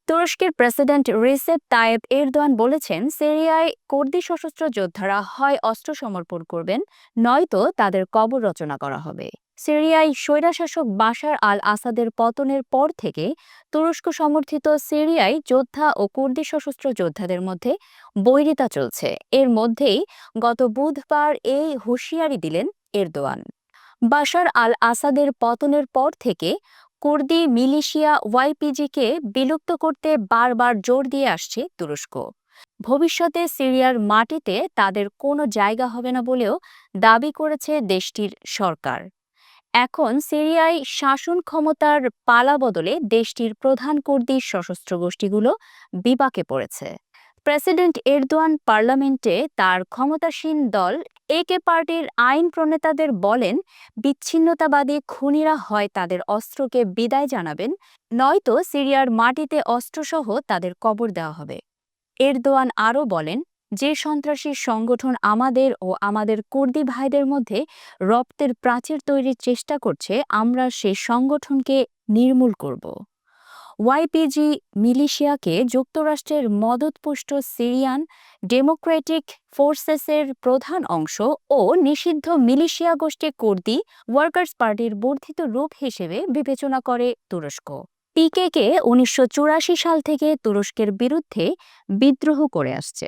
তুরস্কের president Recep Tayyip Erdogan বলেছেন, সিরিয়ায় কুর্দি সশস্ত্র যোদ্ধারা হয় অস্ত্র সমর্পণ করবেন, নয়তো তাদের কবর রচনা করা হবে। সিরিয়ায় স্বৈরশাসক বাশার আল আসাদের পতনের পর থেকে তুরস্ক সমর্থিত সিরিয়ায় যোদ্ধা ও কুর্দি সশস্ত্র যোদ্ধাদের মধ্যে বৈরিতা চলছে। এর মধ্যেই গত বুধবার এই হুঁশিয়ারি দিলেন এরদোয়ান। বাশার আল আসাদের পতনের পর থেকে কুর্দি মিলিশিয়া ওয়াইপিজিকে বিলুপ্ত করতে বারবার জোর দিয়ে আসছে তুরস্ক। ভবিষ্যতে সিরিয়ার মাটিতে তাদের কোনো জায়গা হবে না বলেও দাবি করেছে দেশটির সরকার। এখন সিরিয়ায় শাসন ক্ষমতার পালাবদলে দেশটির প্রধান কুর্দি সশস্ত্র গোষ্ঠীগুলো বিপাকে পড়েছে। প্রেসিডেন্ট এরদোয়ান পার্লামেন্টে তার ক্ষমতাসীন দল একে পার্টির আইন প্রণেতাদের বলেন, বিচ্ছিন্নতাবাদী খুনিরা হয় তাদের অস্ত্রকে বিদায় জানাবেন, নয়তো সিরিয়ার মাটিতে অস্ত্রসহ তাদের কবর দেওয়া হবে। এরদোয়ান আরও বলেন, যে সন্ত্রাসী সংগঠন আমাদের ও আমাদের কুর্দি ভাইদের মধ্যে রক্তের প্রাচীর তৈরির চেষ্টা করছে, আমরা সেই সংগঠনকে নির্মূল করব। ওয়াইপিজি মিলিশিয়াকে যুক্তরাষ্ট্রের মদতপুষ্ট সিরিয়ান ডেমোক্রেটিক ফোর্সেসের প্রধান অংশ ও নিষিদ্ধ মিলিশিয়া গোষ্ঠী কুর্দি ওয়ার্কার্স পার্টির বর্ধিত রূপ হিসেবে বিবেচনা করে তুরস্ক। পিকেকে ১৯৮৪ সাল থেকে তুরস্কের বিরুদ্ধে বিদ্রোহ করে আসছে।